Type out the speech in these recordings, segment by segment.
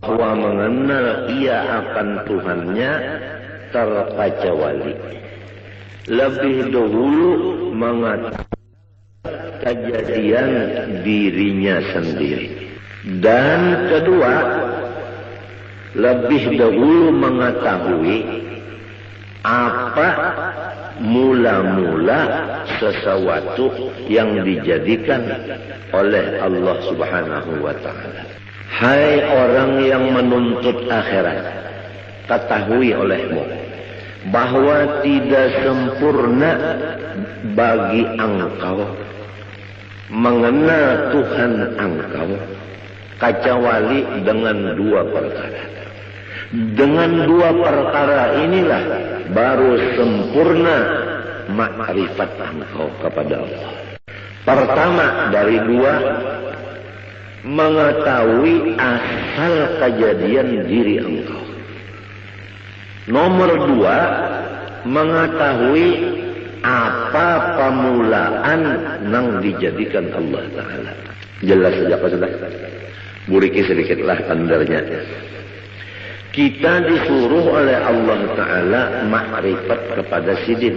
bahwa mengenal ia akan Tuhannya terkecuali. Lebih dahulu mengatakan kejadian dirinya sendiri. Dan kedua, lebih dahulu mengetahui apa mula-mula sesuatu yang dijadikan oleh Allah Subhanahu wa ta'ala. Hai orang yang menuntut akhirat, ketahui olehmu bahwa tidak sempurna bagi engkau mengenal Tuhan engkau kecuali dengan dua perkara. Dengan dua perkara inilah baru sempurna makrifat engkau kepada Allah. Pertama dari dua, mengetahui asal kejadian diri engkau. Nomor dua, mengetahui apa pemulaan yang dijadikan Allah Ta'ala. Jelas saja Pak Sudah. Buriki sedikitlah tandarnya. Kita disuruh oleh Allah Ta'ala makrifat kepada sidin.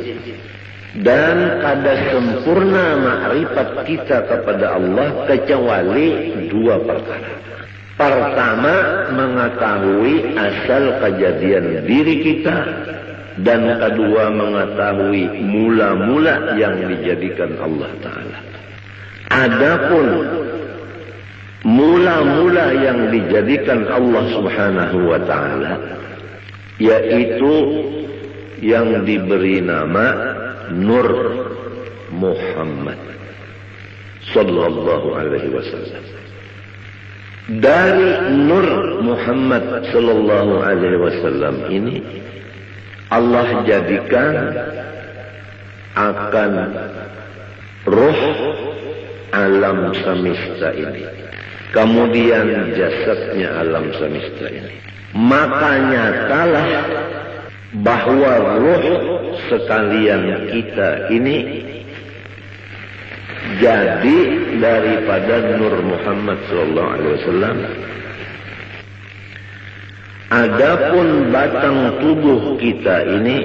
Dan kada sempurna makrifat kita kepada Allah kecuali dua perkara. Pertama, mengetahui asal kejadian diri kita. Dan kedua, mengetahui mula-mula yang dijadikan Allah Ta'ala. Adapun mula-mula yang dijadikan Allah Subhanahu wa ta'ala, yaitu yang diberi nama Nur Muhammad sallallahu alaihi wasallam. Dari Nur Muhammad sallallahu alaihi wasallam ini Allah jadikan akan roh alam semesta ini, kemudian jasadnya alam semesta ini. Maka nyatalah bahwa roh sekalian kita ini jadi daripada Nur Muhammad sallallahu alaihi wasallam. Adapun batang tubuh kita ini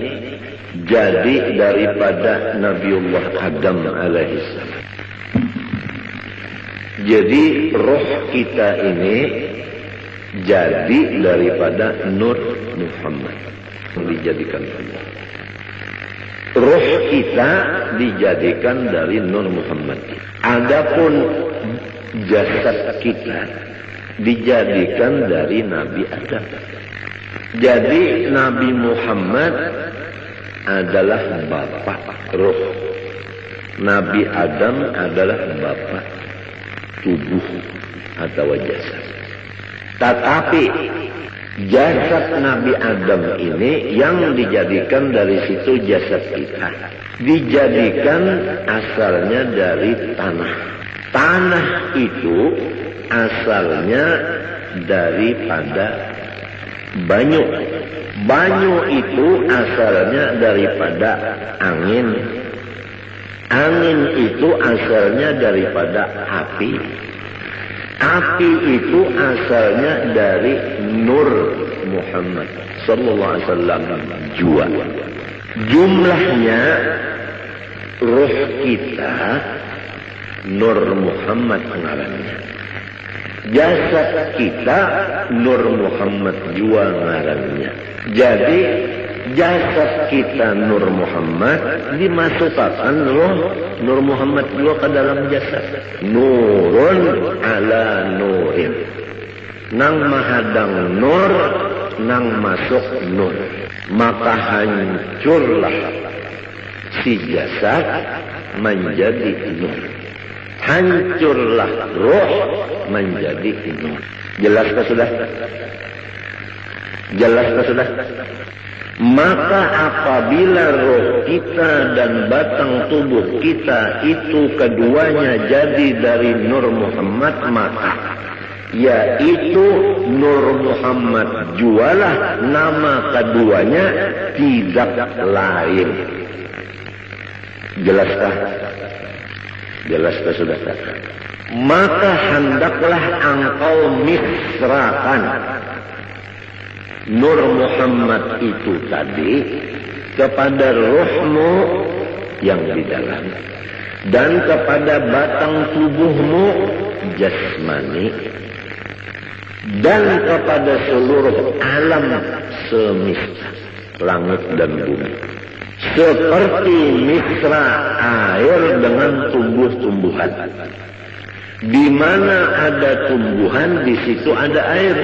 jadi daripada Nabiullah Adam alaihissalam. Jadi roh kita ini jadi daripada Nur Muhammad yang dijadikan Allah. Roh kita dijadikan dari Nur Muhammad. Adapun jasad kita dijadikan dari Nabi Adam. Jadi Nabi Muhammad adalah bapak roh. Nabi Adam adalah bapak tubuh atau jasad. Tetapi jasad Nabi Adam ini yang dijadikan dari situ jasad kita, dijadikan asalnya dari tanah. Tanah itu asalnya daripada banyu. Banyu itu asalnya daripada angin. Angin itu asalnya daripada api. Api itu asalnya dari Nur Muhammad sallallahu alaihi wasallam jua. Jumlahnya roh kita Nur Muhammad ngarannya. Jasad kita Nur Muhammad jua ngarannya. Jadi jasad kita Nur Muhammad dimasukkan roh Nur Muhammad juga ke dalam jasad. Nurun ala nurin. Nang mahadang nur, nang masuk nur. Maka hancurlah si jasad menjadi nur. Hancurlah roh menjadi nur. Jelaskah sudah? Jelaskah sudah? Maka apabila roh kita dan batang tubuh kita itu keduanya jadi dari Nur Muhammad, maka yaitu Nur Muhammad jualah nama keduanya, tidak lain. Jelaskah? Jelaskah sudah? maka hendaklah engkau misrakan Nur Muhammad itu tadi kepada ruhmu yang di dalam dan kepada batang tubuhmu jasmani dan kepada seluruh alam semesta langit dan bumi, seperti misra air dengan tumbuh-tumbuhan. Di mana ada tumbuhan, di situ ada air.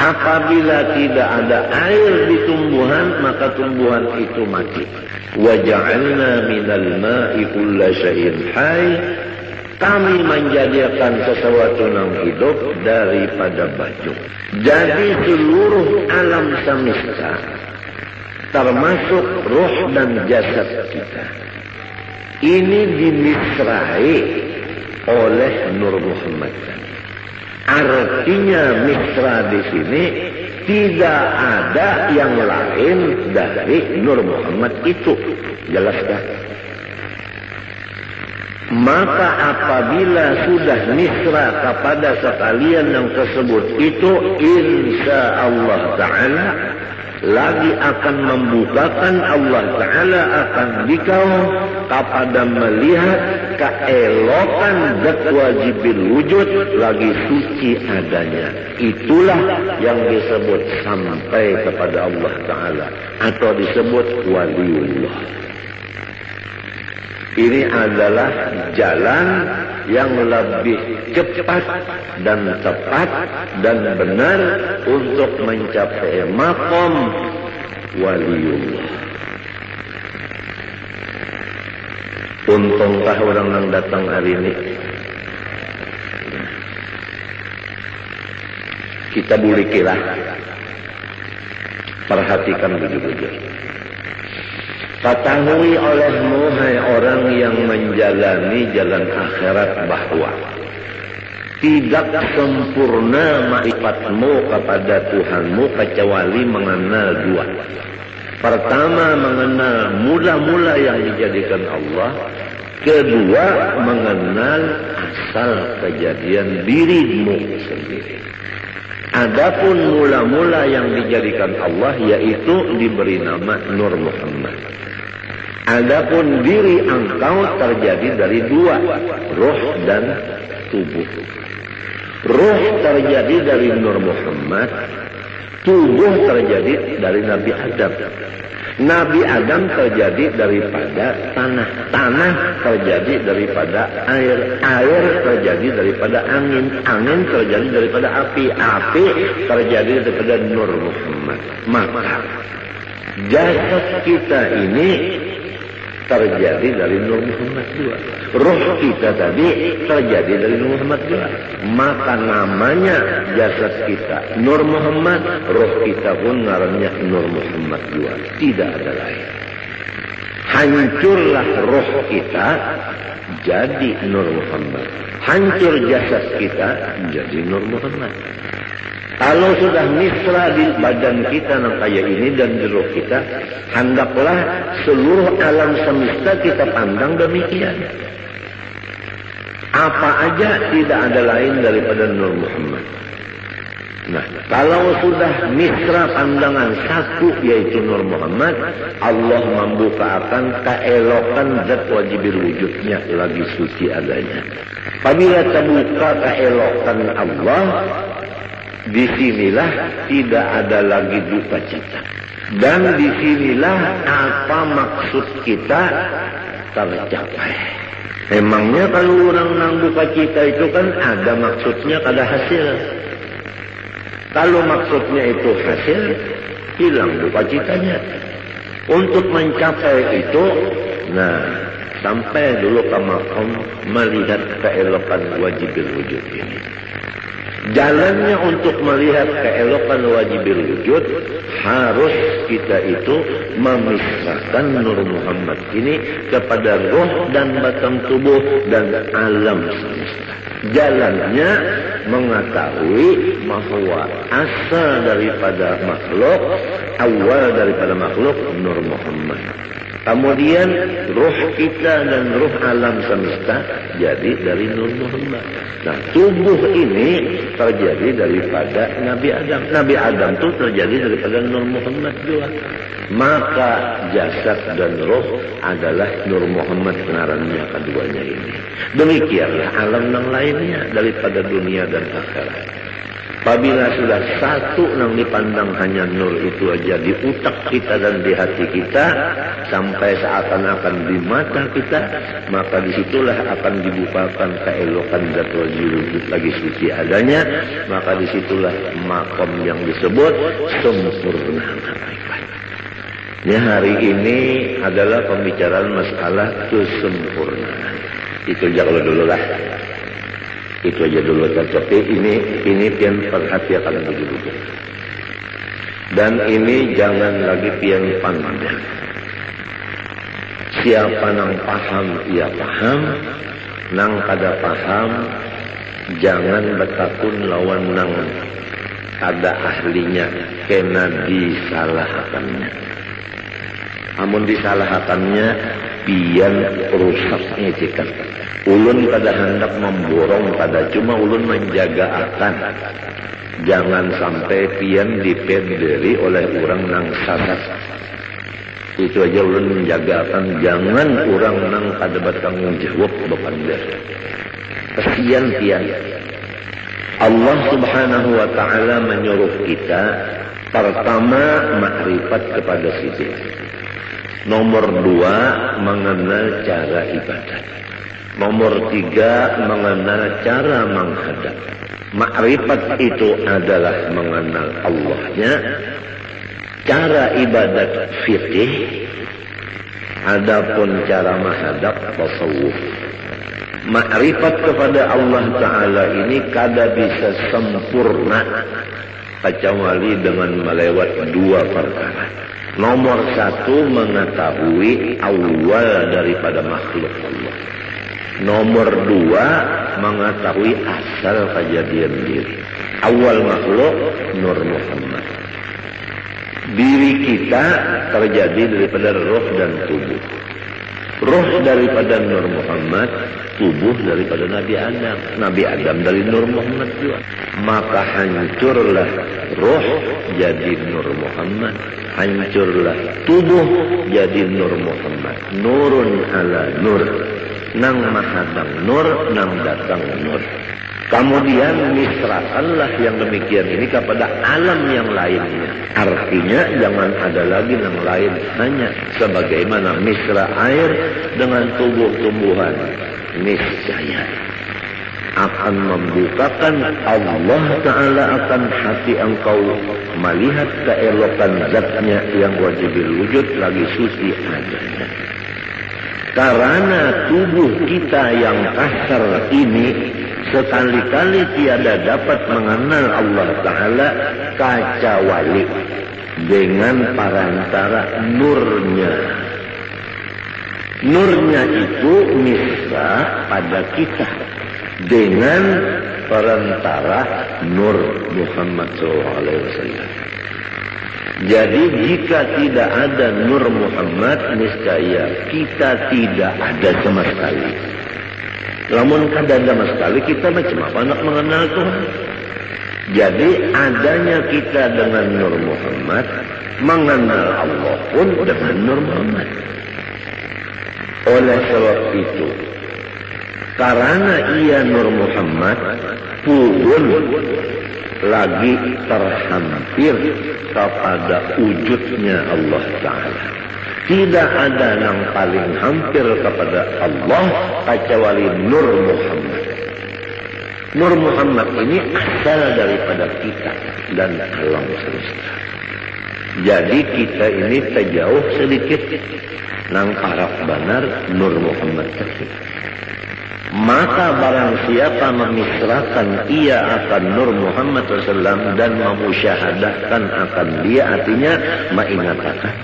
Apabila tidak ada air di tumbuhan, maka tumbuhan itu mati. Wa ja'alna minal ma'i kulla syai'in hayy. Kami menjadikan sesuatu yang hidup daripada baju. Jadi seluruh alam semesta, termasuk ruh dan jasad kita, ini dimisrai oleh Nur Muhammad. Artinya misra di sini tidak ada yang lain dari Nur Muhammad itu. Jelaskan? Maka apabila sudah misra kepada sekalian yang tersebut itu, insya Allah Ta'ala lagi akan membukakan Allah Ta'ala akan dikau kepada melihat keelokan zat wajibil wujud lagi suci adanya. Itulah yang disebut sampai kepada Allah Ta'ala atau disebut waliullah. Ini adalah jalan yang lebih cepat dan tepat dan benar untuk mencapai maqam waliullah. Untungkah orang yang datang hari ini? Kita bulikilah. Perhatikan betul-betul. Ketahui olehmu, hai orang yang menjalani jalan akhirat, bahwa tidak sempurna ma'rifatmu kepada Tuhanmu kecuali mengenal dua. Pertama, mengenal mula-mula yang dijadikan Allah. Kedua, mengenal asal kejadian dirimu sendiri. Adapun mula-mula yang dijadikan Allah, yaitu diberi nama Nur Muhammad. Adapun diri engkau terjadi dari dua, ruh dan tubuh. Ruh terjadi dari Nur Muhammad, tubuh terjadi dari Nabi Adam. Nabi Adam terjadi daripada tanah, tanah terjadi daripada air, air terjadi daripada angin, angin terjadi daripada api, api terjadi daripada Nur Muhammad. Maka jasad kita ini terjadi dari Nur Muhammad juga. Ruh kita tadi terjadi dari Nur Muhammad juga. Maka namanya jasad kita Nur Muhammad, ruh kita pun namanya Nur Muhammad juga. Tidak ada lain. Hancurlah ruh kita jadi Nur Muhammad. Hancur jasad kita jadi Nur Muhammad. Kalau sudah misra di badan kita yang kayak ini dan di roh kita, hendaklah seluruh alam semesta kita pandang demikian. Apa aja tidak ada lain daripada Nur Muhammad. Nah, kalau sudah misra pandangan satu yaitu Nur Muhammad, Allah membukakan keelokan zat wajibil wujudnya lagi suci adanya. Apabila terbuka keelokan Allah, disinilah tidak ada lagi duka cita. Dan disinilah apa maksud kita tercapai. Memangnya kalau orang nang duka cita itu kan ada maksudnya, ada hasil. Kalau maksudnya itu hasil, hilang duka citanya. Untuk mencapai itu, nah, sampai dulu ke maqam melihat keelokan wajibil wujud ini. Jalannya untuk melihat keelokan wajibil wujud, harus kita itu memisahkan Nur Muhammad ini kepada roh dan batang tubuh dan alam semesta. Jalannya mengetahui bahwa asal daripada makhluk, awal daripada makhluk Nur Muhammad. Kemudian ruh kita dan ruh alam semesta jadi dari Nur Muhammad. Nah, tubuh ini terjadi daripada Nabi Adam. Nabi Adam itu terjadi daripada Nur Muhammad juga. Maka jasad dan roh adalah Nur Muhammad ngarannya keduanya ini. Demikianlah alam yang lainnya daripada dunia dan akhirat. Apabila sudah satu yang dipandang hanya nur itu aja di utak kita dan di hati kita, sampai seakan-akan di mata kita, maka disitulah akan dibukakan keelokan Zatul Wujud lagi suci adanya, maka disitulah makom yang disebut sempurna ma'rifat. Ya, hari ini adalah pembicaraan masalah kesempurnaan. Itu jangan dulu lah. Itu aja dulu, tapi ini pian perhatikan begitu. Dan ini jangan lagi pian pandang. Siapa nang paham, ia paham. Nang kada paham, jangan betakun lawan nang ada ahlinya, kena disalahkannya. Amun disalahkannya, pian rusaknya cikan. Ulun pada hendak memborong pada cuma ulun menjaga akan jangan sampai pian dipederi oleh orang nang salah. Itu aja ulun menjaga akan jangan orang nang kada bertanggung jawab beban dia. Kesian pian. Allah Subhanahu wa taala menyuruh kita pertama makrifat kepada sisi. Nomor 2 mengenal cara ibadat. Nomor 3 mengenal cara menghadap. Makrifat itu adalah mengenal Allahnya. Cara ibadat fikih. Adapun cara menghadap tasawuf. Makrifat kepada Allah Ta'ala ini kada bisa sempurna kecuali dengan melewat 2 perkara. Nomor 1 mengetahui awal daripada makhluk Allah. Nomor 2 mengetahui asal kejadian diri. Awal makhluk Nur Muhammad. Diri kita terjadi daripada roh dan tubuh. Roh daripada Nur Muhammad, tubuh daripada Nabi Adam. Nabi Adam dari Nur Muhammad juga. Maka hancurlah roh jadi Nur Muhammad. Hancurlah tubuh jadi Nur Muhammad. Nurun ala nur. Nang mahadang nur, nang datang nur. Kemudian misrakanlah yang demikian ini kepada alam yang lainnya. Artinya jangan ada lagi yang lain, hanya sebagaimana misra air dengan tumbuh-tumbuhan. Niscaya akan membukakan Allah Ta'ala akan hati engkau melihat keelokan zatnya yang wajibil wujud lagi suci adanya. Karena tubuh kita yang kasar ini sekali-kali tiada dapat mengenal Allah Ta'ala kecuali dengan perantara nurnya. Nurnya itu misra pada kita dengan perantara Nur Muhammad SAW. Jadi jika tidak ada Nur Muhammad, niscaya kita tidak ada sama sekali. Namun kada ada sama sekali, kita macam apa nak mengenal Tuhan? Jadi adanya kita dengan Nur Muhammad, mengenal Allah pun dengan Nur Muhammad. Oleh sebab itu, karena ia Nur Muhammad pun lagi terhampir kepada wujudnya Allah Ta'ala. Tidak ada yang paling hampir kepada Allah kecuali Nur Muhammad. Nur Muhammad ini asal daripada kita dan alam semesta. Jadi kita ini terjauh sedikit nang araf benar Nur Muhammad tersebut. Maka barang siapa memisrakan ia akan Nur Muhammad SAW dan memusyahadahkan akan dia, artinya mengatakan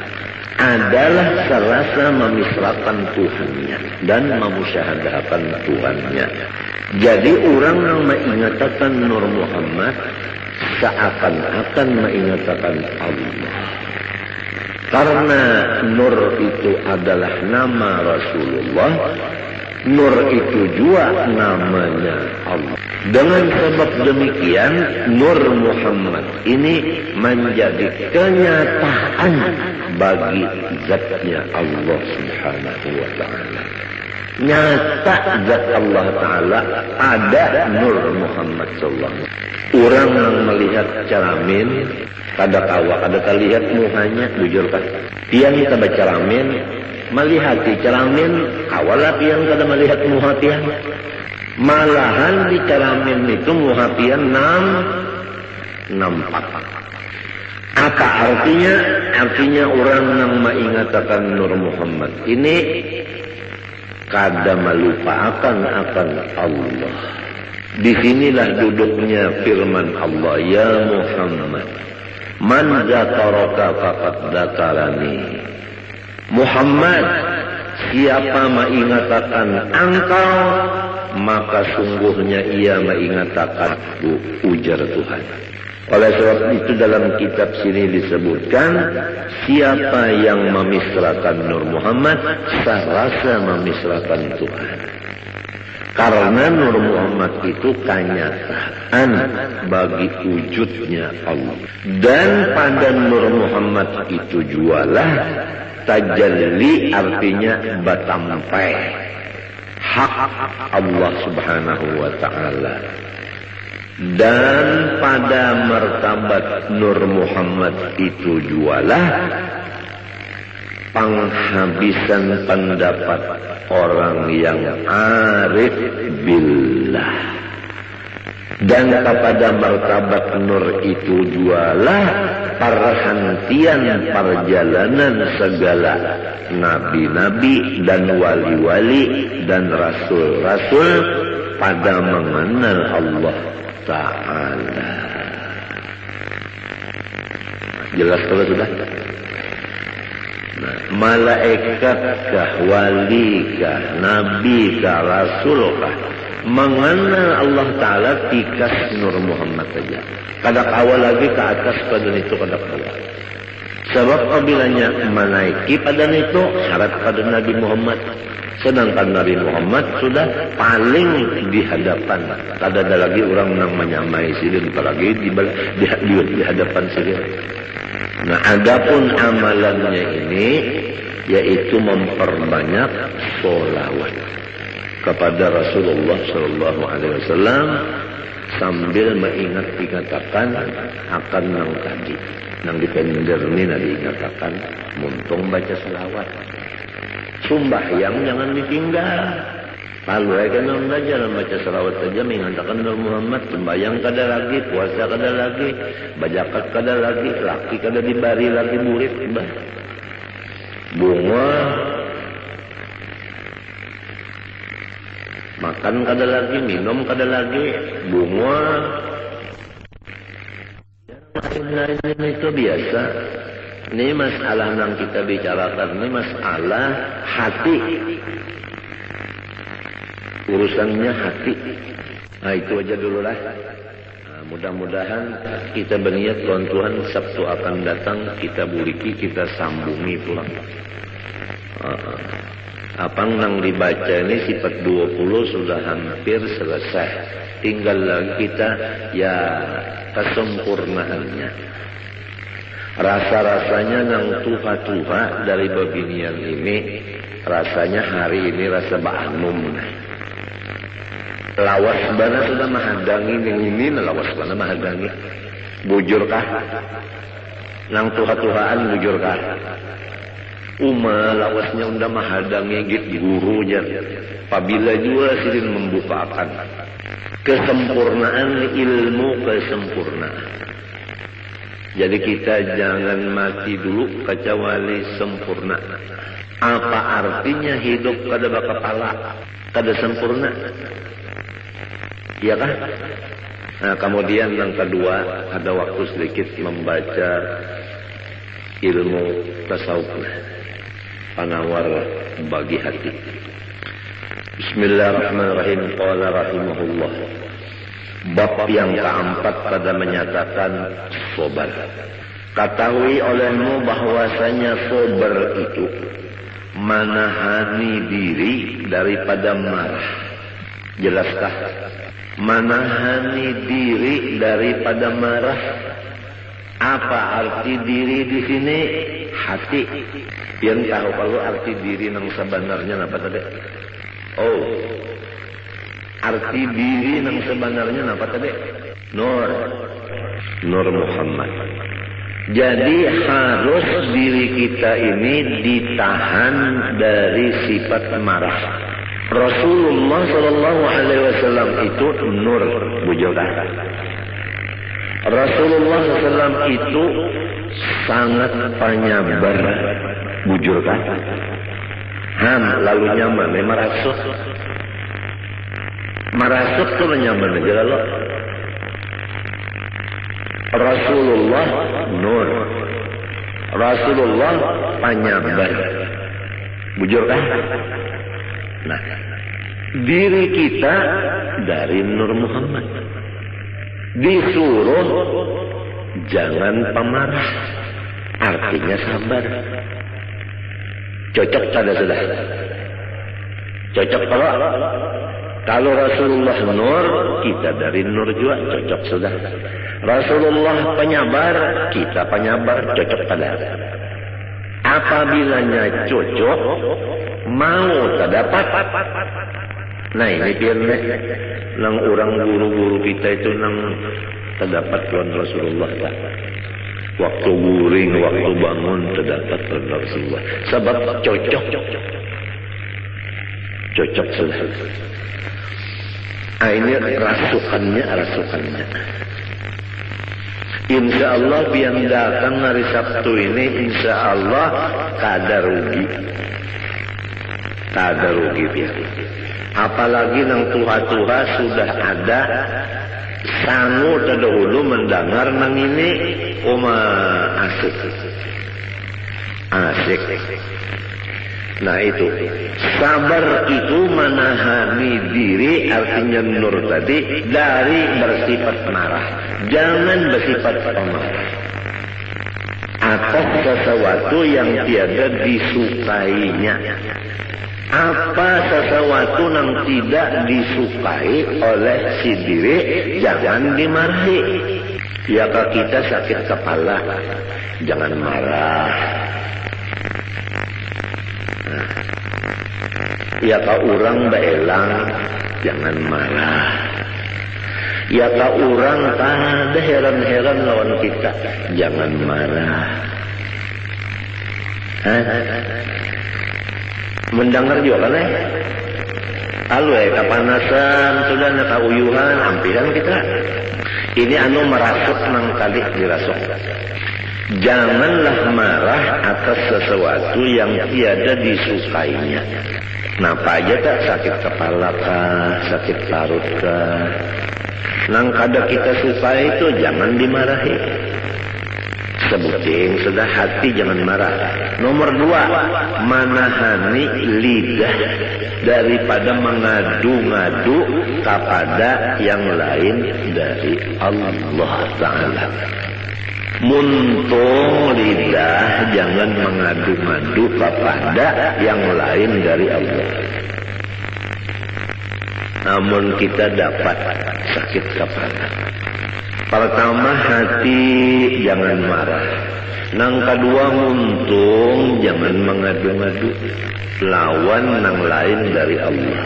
adalah serasa memisrakan Tuhannya dan memusyahadahkan Tuhannya. Jadi orang yang mengatakan Nur Muhammad seakan-akan mengatakan Allah. Karena Nur itu adalah nama Rasulullah, Nur itu juga namanya Allah. Dengan sebab demikian, Nur Muhammad ini menjadi kenyataan bagi zatnya Allah Subhanahu wa ta'ala. Nyata zat Allah Ta'ala ada Nur Muhammad sallallahu. Orang yang melihat cermin kada kawa, kada terlihat muhanya, bujur kan? Tiang kita baca cermin, melihat di cermin, kawalah tiang kada melihat muha tiang. Malahan di cermin itu muha tiang nampak. Apa artinya? Artinya orang yang mengatakan Nur Muhammad ini kada melupakan akan Allah. Disinilah duduknya firman Allah, ya Muhammad, man zakaraka faqad zakarani. Muhammad, siapa mengatakan engkau, maka sungguhnya ia mengatakan ujar Tuhan. Oleh sebab itu dalam kitab sini disebutkan, siapa yang memisrakan Nur Muhammad, serasa memisrakan Tuhan. Karena Nur Muhammad itu kenyataan bagi wujudnya Allah. Dan pada Nur Muhammad itu jualah tajalli, artinya batampai hak Allah Subhanahu wa ta'ala. Dan pada martabat Nur Muhammad itu jualah penghabisan pendapat orang yang arif billah. Dan kepada martabat Nur itu jualah perhentian perjalanan segala nabi-nabi dan wali-wali dan rasul-rasul pada mengenal Allah Ta'ala. Jelas kalau sudah? Nah, malaikatkah, walikah, nabikah, rasulkah mengenal Allah Ta'ala tikas Nur Muhammad saja. Kada kawal lagi ke atas pada itu kada kawal. Sebab apabila menaiki pada itu syarat pada Nabi Muhammad. Sedangkan Nabi Muhammad sudah paling di hadapan. Kada ada lagi orang yang menyamai sirin, apalagi di hadapan sirin. Nah, adapun amalannya ini yaitu memperbanyak sholawat kepada Rasulullah Sallallahu Alaihi Wasallam sambil mengingat dikatakan akan nang tadi, nang dipender ni diingatakan muntung baca selawat. Sumbahyang jangan ditinggal. Lalu aja nang belajar baca selawat saja mengatakan Nur Muhammad. Sembahyang kada lagi, puasa kada lagi, bajakat kada lagi, laki kada dibari lagi murid. Bunga makan kada lagi, minum kada lagi, bunga. Lain-lain itu biasa. Ini masalah yang kita bicarakan, ini masalah hati. Urusannya hati. Nah, itu aja dulu lah. Nah, mudah-mudahan kita berniat Tuhan Sabtu akan datang, kita buriki, kita sambungi pulang. Apa yang dibaca ini sifat 20 sudah hampir selesai. Tinggal lagi kita ya kesempurnaannya. Rasa-rasanya yang tuha-tuha dari babinian ini, rasanya hari ini rasa ba'anum. Lawas bana sudah mahadangi yang ini, lawas bana mahadangi. Bujurkah? Nang tuha-tuhaan bujurkah? Lawasnya unda mahadangi git guru jar. Apabila juga sidin membukakan kesempurnaan ilmu, kesempurnaan. Jadi kita jangan mati dulu kecuali sempurna. Apa artinya hidup kada bakapala, kada sempurna? Iya kan? Nah, kemudian yang kedua, ada waktu sedikit membaca ilmu tasawuf, penawar bagi hati. Bismillahirrahmanirrahim. Qala rahimahullah. Bab yang keempat pada menyatakan sobar. Ketahui olehmu bahwasanya sabar itu menahani diri daripada marah. Jelaskah? Menahani diri daripada marah. Apa arti diri di sini? Hati. Yang tahu kalau arti diri yang sebenarnya apa tadi? Oh, arti diri yang sebenarnya apa tadi? Nur Muhammad. Jadi harus diri kita ini ditahan dari sifat marah. Rasulullah Shallallahu Alaihi Wasallam itu nur, bujokan. Rasulullah SAW itu sangat penyabar, bujurkan. Lalu nyaman, marasuk tuh nyaman aja lalu. Rasulullah nur, Rasulullah penyabar, bujurkan. Nah, diri kita dari Nur Muhammad. Disuruh jangan pemarah, artinya sabar. Cocok pada sudah. Cocok kalau Rasulullah nur, kita dari nur juga cocok sudah. Rasulullah penyabar, kita penyabar, cocok pada. Apabila cocok, mau terdapat. Nah ini biarnya nang orang guru-guru kita itu nang terdapat tuan Rasulullah tak. Waktu guring, waktu bangun terdapat tuan Rasulullah. Sebab cocok sudah. Ini rasukannya. Insya Allah biar datang hari Sabtu ini, insya Allah kada rugi biar. Apalagi nang tuha-tuha sudah ada sangu terdahulu mendengar nang ini asik. Nah itu sabar itu menahani diri, artinya nur tadi, dari bersifat marah. Jangan bersifat pemarah atas sesuatu yang tiada disukainya. Apa sesuatu yang tidak disukai oleh si diri, jangan dimarahi. Ya kalau kita sakit kepala, jangan marah. Ya kalau orang beelang, jangan marah. Ya kalau orang ada heran-heran lawan kita, jangan marah. Mendengar juga kan kepanasan sudah nakauyuhan ampiran kita. Ini merasuk nang kali dirasuk. Janganlah marah atas sesuatu yang tiada disukainya. Napa aja tak sakit kepala kah, sakit parut kah. Nang kada kita suka itu jangan dimarahi. Sebutin sudah hati jangan marah. Nomor 2, menahani lidah daripada mengadu-ngadu kepada yang lain dari Allah Ta'ala. Muntung lidah jangan mengadu-ngadu kepada yang lain dari Allah. Namun kita dapat sakit kepala. Pertama hati jangan marah. Nang kedua muntung jangan mengadu-ngadu lawan nang lain dari Allah.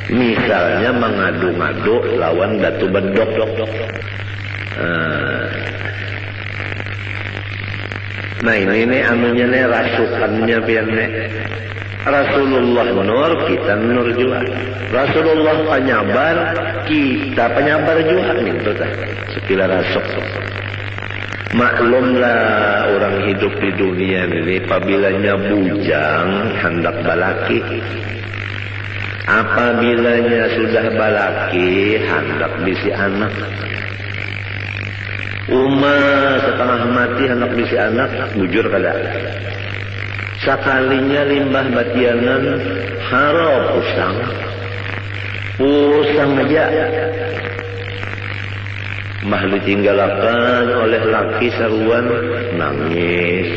Misalnya mengadu-ngadu lawan datu bedok. Nah ini anunya nih rasukannya biarnya. Rasulullah nur, kita nur juga. Rasulullah penyabar, kita penyabar juga. Itu dah sekila rasuk. Maklumlah orang hidup di dunia ini, apabila bujang hendak balaki. Apabila sudah balaki hendak bisi anak. Setengah mati hendak bisi anak, bujur kada. Sekalinya limbah batianan harap pusang aja. mah ditinggalakan oleh laki saruan nangis.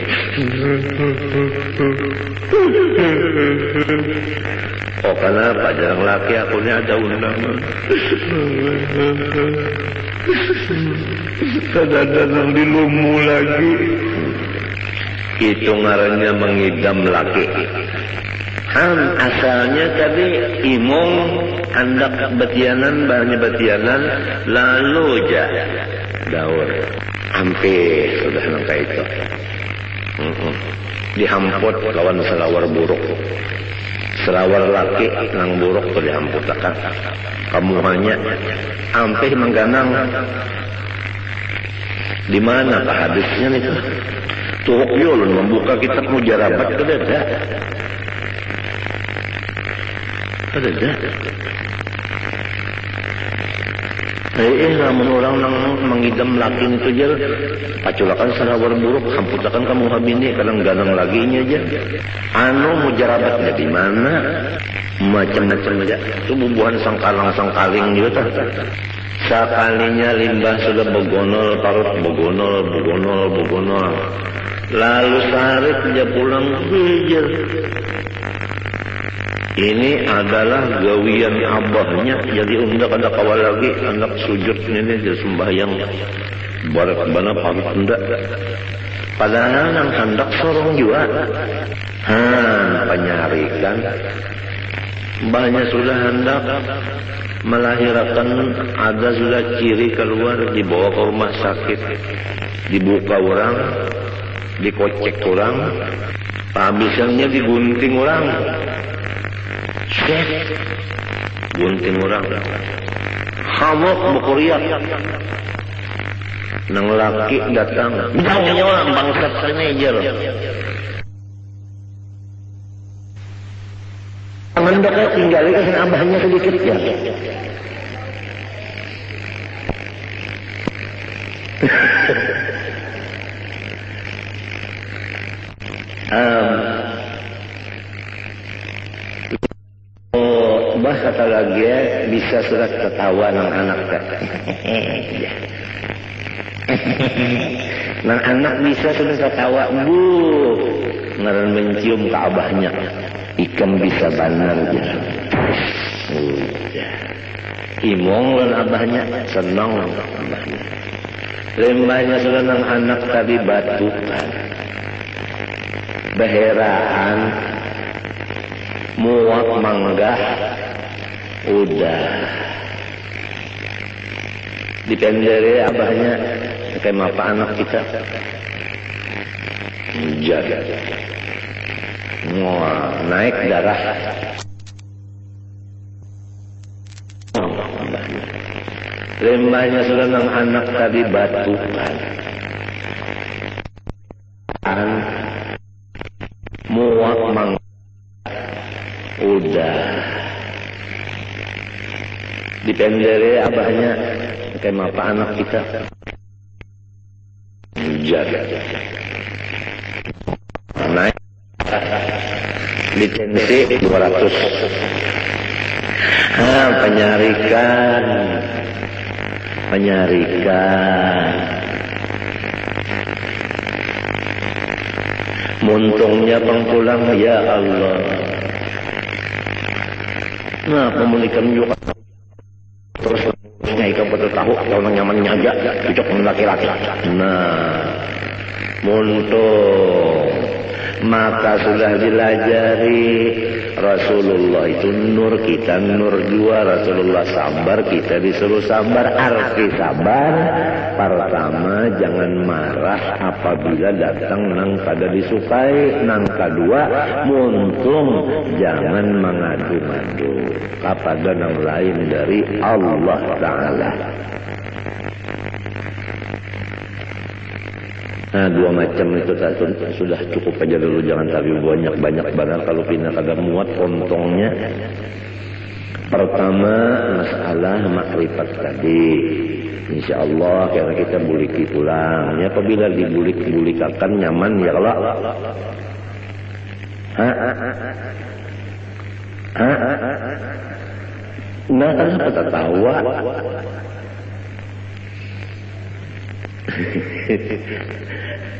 Oh kenapa jarang laki aku ini ada undangan. Kadang-kadang dilumu lagi. Itu ngarannya mengidam laki. Asalnya tadi imong hendak betianan, bahannya betianan, lalu daur. Hampir sudah nangka itu. Dihamput lawan selawar buruk. Selawar laki nang buruk tuh dihamputakan. Kamu hanya hampir mengganang. Di mana pak hadisnya itu? Turuk yulun membuka kitab mujarabat kedada. Ada. Namun orang nang mengidam laki itu aja, paculakan selawar buruk, hamputakan kamu habini, kadang ganang lagi ini aja. Mujarabatnya di mana? Macam-macam aja. Itu bubuhan sangkaling juga tak. Sekalinya limbah sudah begonol, parut begonol. Lalu sehari dia pulang hijau. Ini adalah gawian abahnya. Jadi undak ada kawal lagi, anak sujud ini dia sembahyang barat bana pamit undak. Padahal nang hendak sorong juga. Penyarikan. Banyak sudah hendak melahirkan, ada sudah ciri keluar, dibawa ke rumah sakit, dibuka orang, dikocek orang, habisannya digunting orang. Gunting orang hamok bukuriak nang laki datang bilangnya orang bangsat senejer mendeknya tinggal kasih abahnya sedikit ya. Kata lagi bisa surat ketawa nang anak nang anak bisa sudah ketawa bu ngaran mencium ke abahnya ikan bisa banar ya. Imong lan abahnya senang abahnya lembahnya sudah nang anak tadi batu beheraan muak manggah udah dipendere abahnya kayak apa anak kita jaga naik darah lembahnya sudah nang anak tadi batu muak mang udah dipendere abahnya kayak apa anak kita jaga naik lisensi 200 penyarikan muntungnya pengpulang ya Allah. Nah pemulikan juga terus ikan betul tahu atau nyamannya aja cocok dengan laki-laki. Nah muntung maka sudah dilajari Rasulullah itu nur, kita nur juga. Rasulullah sabar, kita disuruh sabar. Arti sabar pertama jangan marah apabila datang nang kada disukai. Nang kedua muntung jangan mengadu-madu kepada nang lain dari Allah Ta'ala. Nah dua macam itu sudah cukup aja dulu, jangan tapi banyak banget kalau pindah kagak muat pontongnya. Pertama masalah makrifat tadi, insya Allah karena kita buliki pulang ya, apabila dibulik-bulikakan nyaman ya Allah. Nah kenapa tertawa?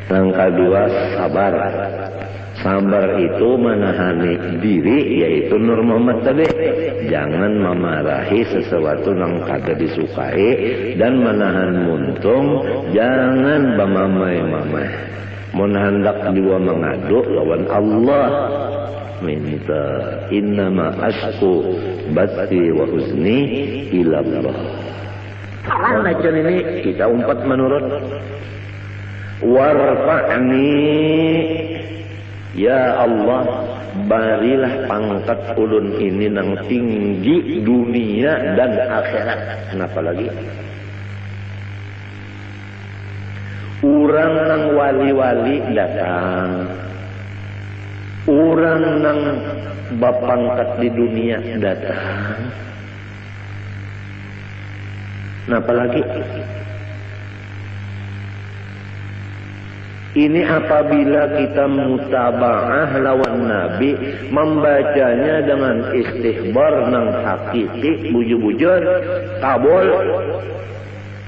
Yang kedua sabar. Sabar itu menahani diri, yaitu Nur Muhammad tadi. Jangan memarahi sesuatu yang kada disukai dan menahan muntung. Jangan bamamai-mamai. Mun hendak juga mengadu lawan Allah. Minta innama asku bati wa huzni ilallah. Macam ini kita umpat menurut warfa'ni ya Allah, barilah pangkat ulun ini nang tinggi dunia dan akhirat. Kenapa lagi? Urang nang wali-wali datang, urang nang bapangkat di dunia datang. Kenapa lagi? Ini apabila kita mutaba'ah lawan Nabi, membacanya dengan istihbar nang hakiki, bujur-bujur, kabul,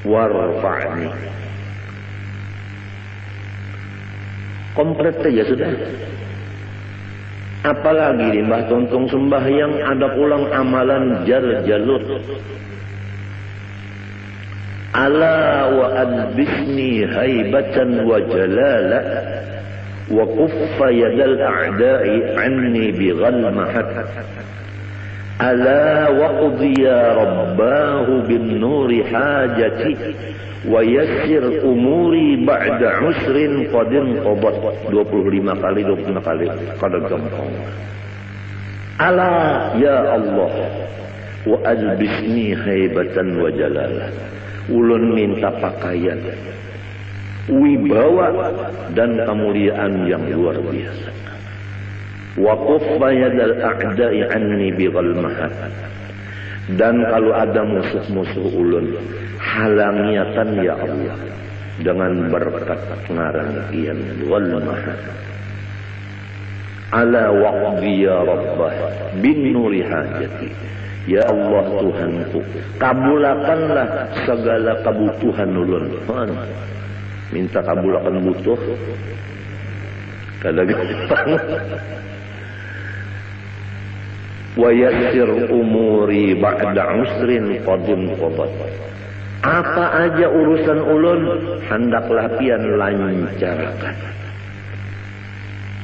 warfa'ni. Komplit saja sudah. Apalagi di Mbah Tontong sembahyang ada pulang amalan jar-jalut. Ala wa adbisni haibatan wa jalala wa kuffa yadal a'da'i anni bighalmahat. Ala wa qudhiya rabbahu bin nuri hajati wa yassir umuri ba'da usrin qadin qabat. 25 kali kada gampang. Ala ya Allah wa adbisni haibatan wa jalala. Ulun minta pakaian, wibawa dan kemuliaan yang luar biasa. Wa kuffa yadal a'da'i anni bighalmahat. Dan kalau ada musuh-musuh ulun, halangiatan ya Allah dengan berkat ngarang ian ghalmahat. Ala waqdi ya rabbah bin nuri hajati. Ya Allah Tuhanku, kabulakanlah segala kebutuhan ulun. Minta kabulakan butuh, kada gampang. Wa yassir umuri ba'da usrin qadun qadat. Apa aja urusan ulun hendaklah pian lancarkan.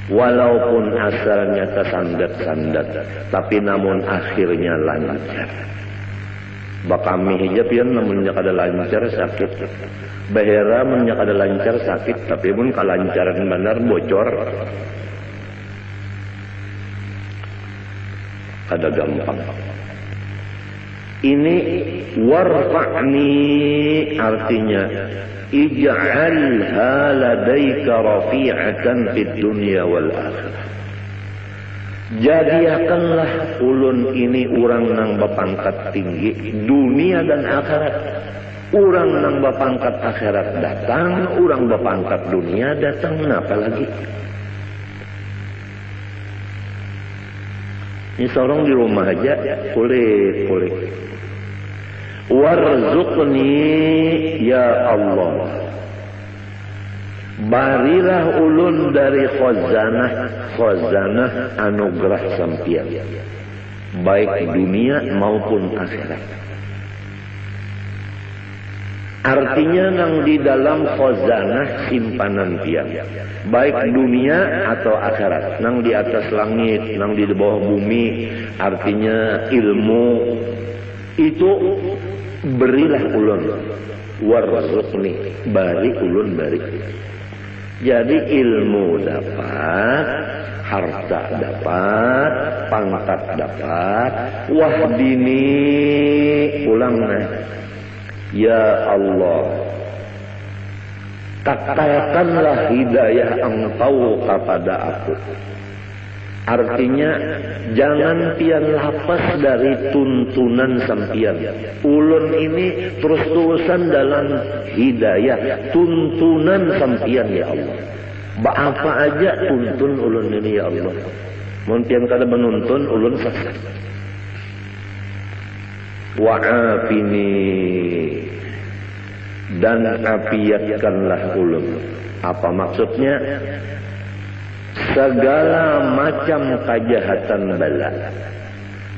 Walaupun asalnya tersandat-sandat, tapi namun akhirnya lancar. Bakami hijab ya namun kada lancar sakit. Bahera mun kada lancar sakit, tapi pun kalancaran benar bocor. Kada gampang. Ini warfa'ni artinya ij'alha ladaika rafi'atan fid dunya wal akhirah. Jadikanlah ulun ini urang nang bapangkat tinggi dunia dan akhirat. Urang nang bapangkat akhirat datang, urang bapangkat dunia datang, apa lagi? Ini seorang di rumah aja kulit. Warzuqni ya Allah, barilah ulun dari khazanah anugerah sampian, baik dunia maupun akhirat. Artinya nang di dalam khazanah simpanan pian, baik dunia atau akhirat, nang di atas langit, nang di bawah bumi, artinya ilmu itu berilah ulun. Warzuqni, bari ulun bari. Jadi ilmu dapat, harta dapat, pangkat dapat, wahdini ulangna. Ya Allah, katakanlah hidayah Engkau kepada aku. Artinya jangan pian lapas dari tuntunan sampian. Ulun ini terus-terusan dalam hidayah, tuntunan sampian ya Allah. Apa aja tuntun ulun ini ya Allah. Mun pian kada menuntun ulun sesat. Wa'afini dan afiatkanlah ulun. Apa maksudnya? Segala macam kejahatan bala,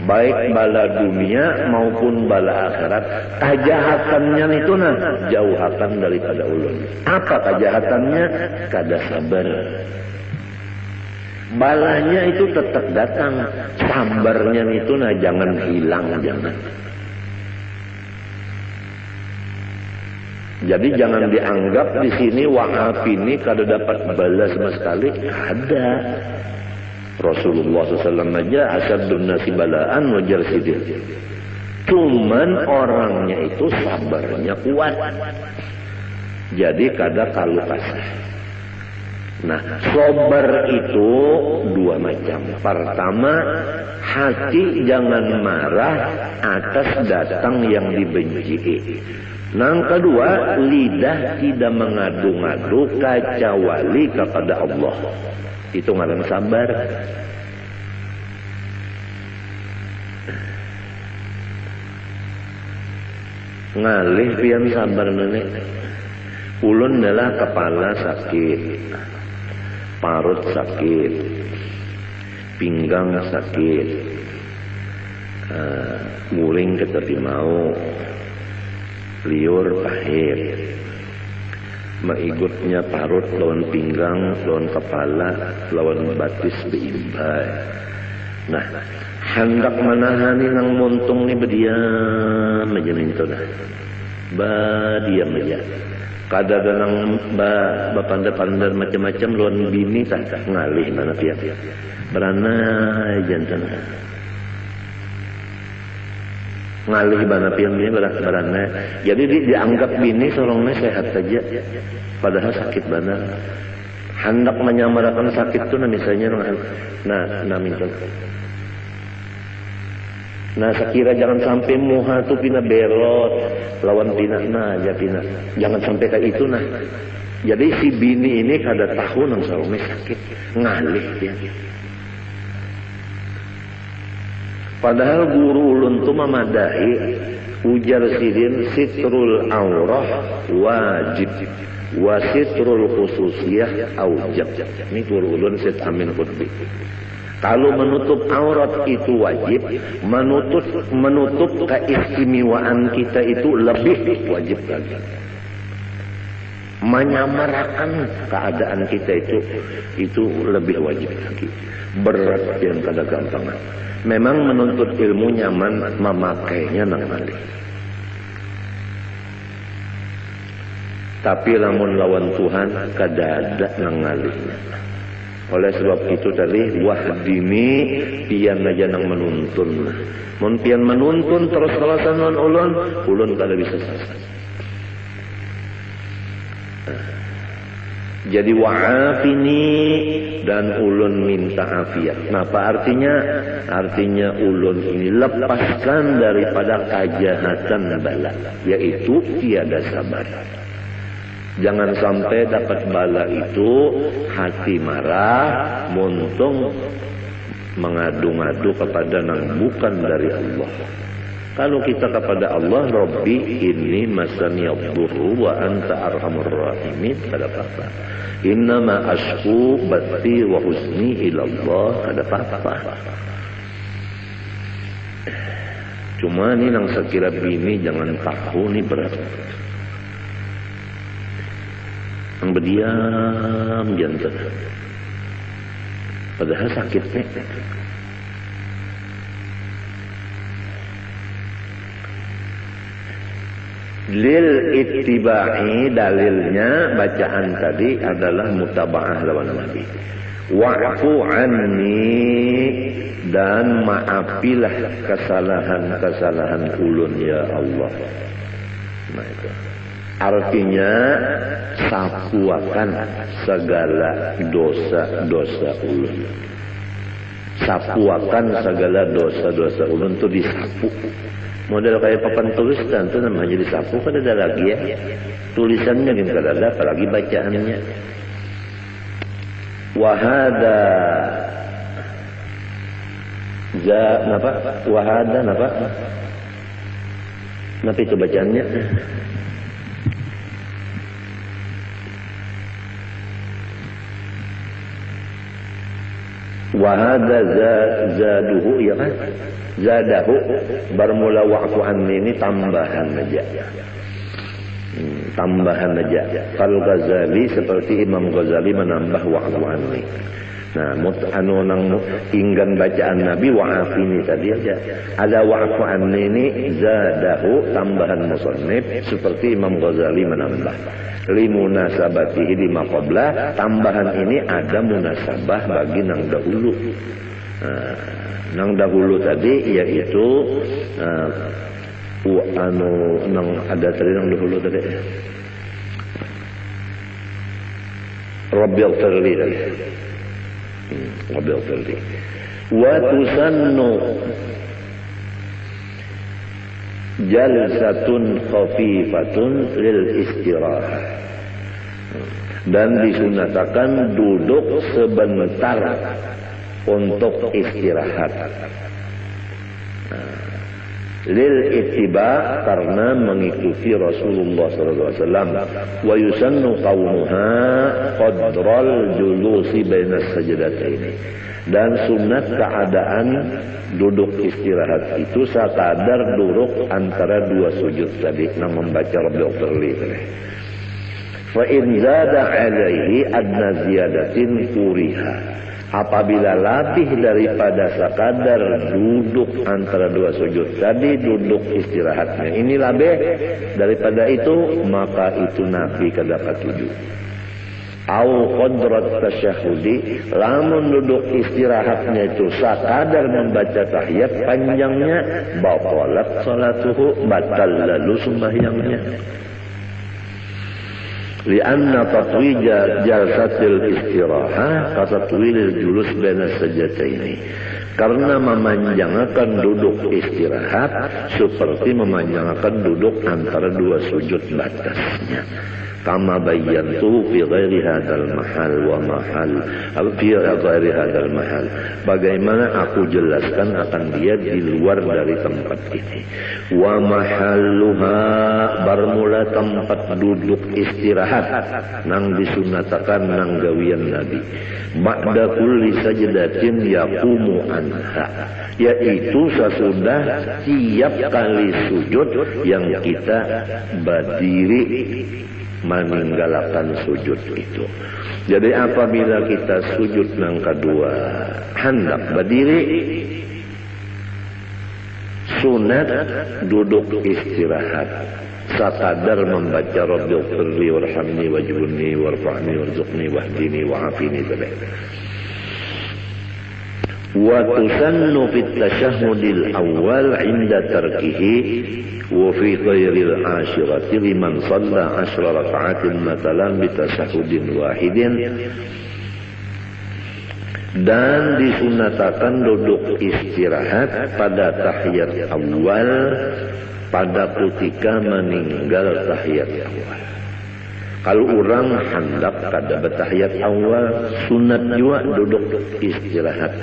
baik bala dunia maupun bala akhirat, kejahatannya itu jauhakan daripada ulun. Apa kejahatannya? Kada sabar. Balanya itu tetap datang, sabarnya itu jangan hilang, jangan. Jadi jangan dianggap di sini wa'afini kada dapat balas sama sekali. Ada. Rasulullah SAW aja asyadun nasi balaan wajar sidin. Cuman orangnya itu sabarnya kuat. Jadi kada kalu kasih. Nah, sabar itu dua macam. Pertama, hati jangan marah atas datang yang dibenci. Yang kedua, lidah tidak mengadu-ngadu kecuali kepada Allah. Itu ngaran sabar. Ngalih pian sabar nenek. Ulun adalah kepala sakit, parut sakit, pinggang sakit, nguling ketertimau, liur pahit, maigutnya parut lawan pinggang, lawan kepala, lawan batis beimbai. Nah, hendak menahani nang montung ni berdiam aja minta dah. Diam aja. Kada nang pandar-pandar macam-macam lawan bini tak ngalih mana tiap. Beranai jantan. Ngalih bana pian dia beranai. Jadi dianggap bini sorongnya sehat saja. Padahal sakit benar. Hendak menyamarakan sakit tu misalnya nah minta. Nah sekira jangan sampai muha tu pina berot lawan pina aja pina. Jangan sampai kayak itu nah. Jadi si bini ini kada tahu nang sarungnya sakit ngalih dia. Padahal guru ulun tu memadahi ujar sidin sitrul aurah wajib wa sitrul khususiyah aujab. Ini guru ulun Syed Amin Qutbi. Kalau menutup aurat itu wajib, menutup keistimewaan kita itu lebih wajib lagi. Menyamarakan keadaan kita itu lebih wajib lagi. Berat yang kada gampang. Memang menuntut ilmu nyaman memakainya nang malih. Tapi lamun lawan Tuhan kada ada nang malihnya. Oleh sebab itu tadi wahdini pian aja nang menuntun. Mun pian menuntun terus kalasan ulun kada bisa selesai. Jadi wa'afini dan ulun minta afiat. Nah, apa artinya? Artinya ulun ini lepaskan daripada kejahatan bala, yaitu tiada sabar. Jangan sampai dapat bala itu hati marah, muntung mengadu-ngadu kepada nang bukan dari Allah. Kalau kita kepada Allah, Rabbi inni masaniyadurru wa anta arhamur rahimin, kada apa-apa. Innama ashku bati wa huzni ilallah, kada apa-apa. Cuma ni nang sekira bini jangan tahu ni berat. Yang berdiam jantan. Padahal sakitnya. Lil ittiba'i dalilnya bacaan tadi adalah mutaba'ah lawan Nabi. Wa'fu anni dan maafilah kesalahan-kesalahan ulun ya Allah. Nah itu. Artinya sapuakan segala dosa-dosa ulun. Sapuakan segala dosa-dosa ulun itu disapu. Model kayak papan tulisan itu namanya disapu, kan ada lagi ya. Tulisannya kan kada ada, apalagi bacaannya. Wahada napa? Wahada napa? Napa itu bacaannya? Wa hadza zaduhu, ya kan? Zadahu bermula wa'fu anni ini tambahan aja. Tambahan aja. Kalau Ghazali seperti Imam Ghazali menambah wa'fu anni. Nah, nang inggan bacaan Nabi wa'afini tadi aja. Ada wa'fu anni ini zadahu tambahan musannif seperti Imam Ghazali menambah. Limunasabatihi lima qabla, tambahan ini ada munasabah bagi nang dahulu. Nang dahulu tadi yaitu nang ada tadi nang dahulu tadi. Rabbil firli tadi. Rabbil firli. Wa tusannu jalsatun khafifatun lil istirahah, dan disunatakan duduk sebentar untuk istirahat. Lil ittiba, karena mengikuti Rasulullah SAW. Wa yusannu qawmuha qadral julusi bainas sajdataini, dan sunat keadaan duduk istirahat itu sekadar duduk antara dua sujud tadi, nang membaca Rabbil firli tadi. Fa in zada alaihi adna ziyadatin kuriha, apabila lebih daripada sekadar duduk antara dua sujud tadi, duduk istirahatnya ini lebih daripada itu, maka itu Nabi kadapat tujuh. Au qadrat tasyahudi, lamun duduk istirahatnya itu sekadar membaca tahiyat panjangnya, batalat salatuhu, batal lalu sembahyangnya. Lianna tatwija jalsatil istirahah katatwilil julus baina sajdataini, karena memanjangkan duduk istirahat seperti memanjangkan duduk antara dua sujud batasnya. Kama bayyantu fi ghairi hadzal mahal wa mahal fi ghairi hadzal mahal, bagaimana aku jelaskan akan dia di luar dari tempat ini. Wa mahalluha, bermula tempat duduk istirahat nang disunatakan nang gawian Nabi. Ba'da kulli sajdatin yaqumu anha, yaitu sesudah tiap kali sujud yang kita berdiri meninggalkan sujud itu. Jadi apabila kita sujud nang kedua hendak berdiri, sunat duduk istirahat sekadar membaca Rabbil firli warhamni wajburni warfa'ni warzuqni wahdini wa'afini tadi. Wa tusannu fit tasyahhudil awal 'inda tarkihi wa fi ghairil ashirati liman shalla 10 raka'atin matalan bi tasyahhudin wahidin, dan disunatakan duduk istirahat pada tahiyat awal pada ketika meninggal tahiyat awal. Kalau orang hendak kada bertahiyat awal, sunat juga duduk istirahat.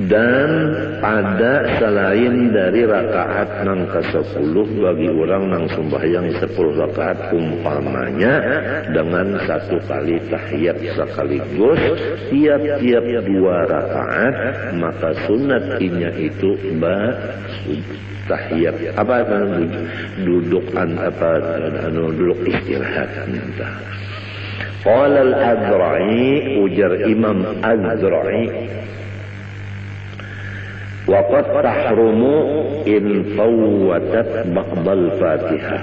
Dan pada selain dari rakaat nang ke-10 bagi orang nang sembahyang 10 rakaat umpamanya dengan satu kali tahiyat sekaligus tiap-tiap 2 rakaat, maka sunat inya itu tahiyat duduk duduk istirahat. Qala al-Azra'i, ujar Imam Az-Zura'i, waqad tahrumu in fawwatat ba'dal Fatihah,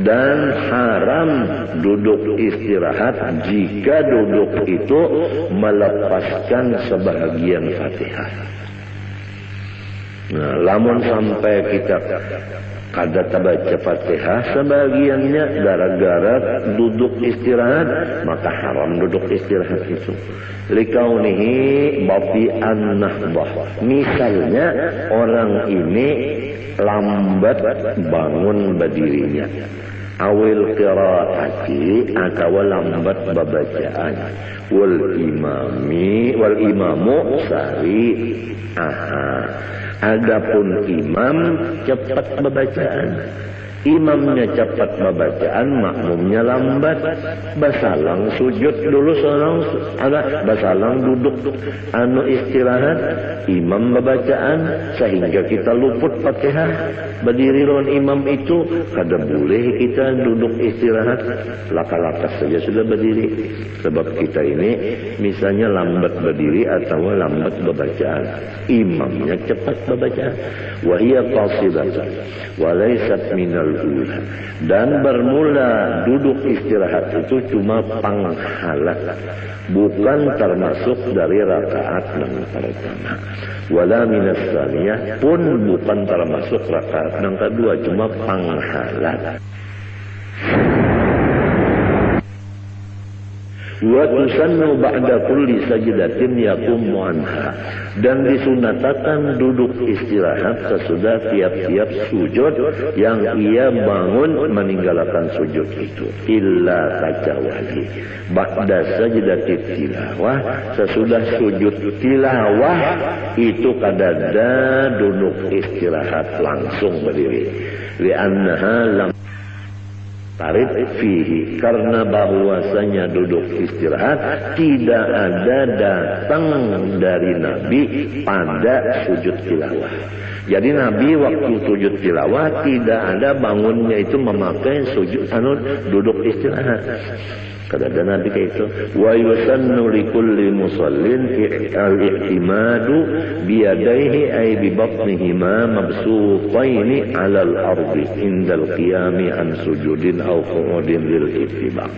dan haram duduk istirahat jika duduk itu melepaskan sebahagian Fatihah. Nah, lamun sampai kita kada baca Fatihah sebagiannya gara-gara duduk istirahat, maka haram duduk istirahat itu. Likaunihi bafi'an nahbah, misalnya orang ini lambat bangun berdirinya, awil qiraati atau lambat babacaan, wal imamu sari. Adapun imam cepat bacaan, Imamnya cepat membacaan, makmumnya lambat. Basalang sujud dulu seorang, basalang duduk istirahat. Imam membacaan sehingga kita luput Fatihah. Berdiri lawan imam itu kada boleh kita duduk istirahat. Laka-lakas saja sudah berdiri. Sebab kita ini misalnya lambat berdiri atau lambat membacaan. Imamnya cepat membacaan. Wa hiya qasidatun wa laysat minal ula. Dan bermula duduk istirahat itu cuma panghala, bukan termasuk dari rakaat yang pertama. Wala minas tsaniyah pun bukan termasuk rakaat yang kedua, cuma panghala. Wa tusannu ba'da kulli sajdatin yaqumu anha. Dan disunatakan duduk istirahat sesudah tiap-tiap sujud yang ia bangun meninggalkan sujud itu. Illa kecuali ba'da sajdatit tilawah, sesudah sujud tilawah itu kadada duduk istirahat langsung berdiri. Li'annaha lam tarid fihi, karena bahwasanya duduk istirahat tidak ada datang dari Nabi pada sujud tilawah. Jadi Nabi waktu sujud tilawah tidak ada bangunnya itu memakai sujud duduk istirahat. Kada ada Nabi kayak itu. Wa yusannu likulli musallin al-i'timadu biyadaihi ay bi batnihima mabsutaini 'ala al-ardi indal qiyami an sujudin aw qu'udin lil ittiba'.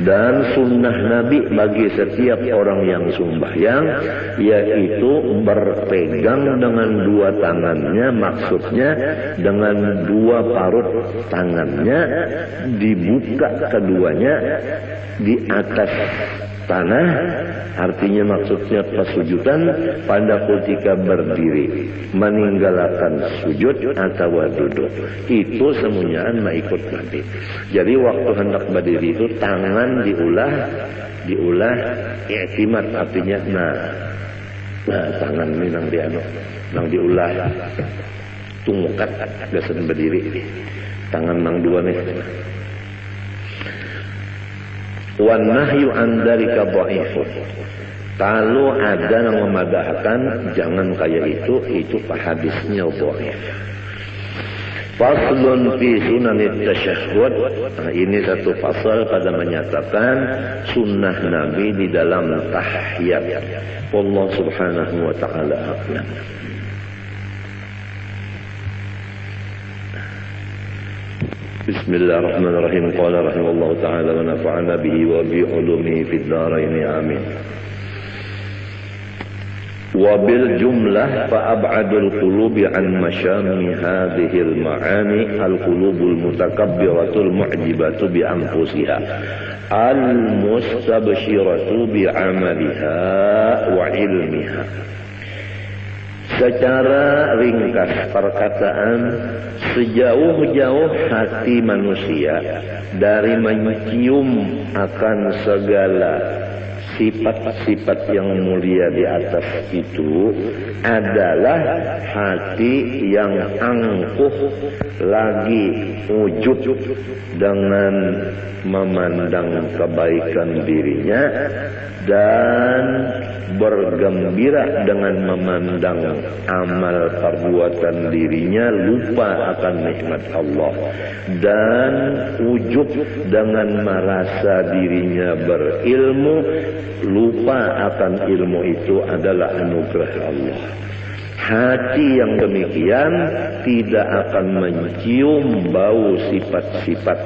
Dan sunnah Nabi bagi setiap orang yang sembahyang yaitu berpegang dengan dua tangannya, maksudnya dengan dua parut tangannya dibuka keduanya di atas tanah, artinya maksudnya pesujudan pada ketika berdiri, meninggalkan sujud atau duduk. Itu semuanya ikut Nabi. Jadi waktu hendak berdiri itu tangan diulah i'timad, artinya tangan ini nang diulah tungkat biasanya berdiri, tangan nang dua nih. Wan nahyu an dzalika dhaifun. Kalau ada yang memadahkan jangan kayak itu hadisnya dhaif. Faslun fi sunanit tasyahhud. Nah, ini satu pasal pada menyatakan sunnah Nabi di dalam tahiyat. Allah Subhanahu wa taala a'lam. Bismillahirrahmanirrahim. Qala rahimahullahu ta'ala wa nafa'ana bihi wa bi ulumihi fid dharain amin. Wa bil jumlah fa ab'adul qulubi an masyami hadhil ma'ani al qulubul mutakabbiratul mu'jibatu bi anfusiha al mustabshiratu bi 'amaliha wa ilmiha. Secara ringkas perkataan, sejauh-jauh hati manusia dari mencium akan segala sifat-sifat yang mulia di atas itu adalah hati yang angkuh lagi ujub dengan memandang kebaikan dirinya dan bergembira dengan memandang amal perbuatan dirinya, lupa akan nikmat Allah, dan ujub dengan merasa dirinya berilmu, lupa akan ilmu itu adalah anugerah Allah. Hati yang demikian tidak akan mencium bau sifat-sifat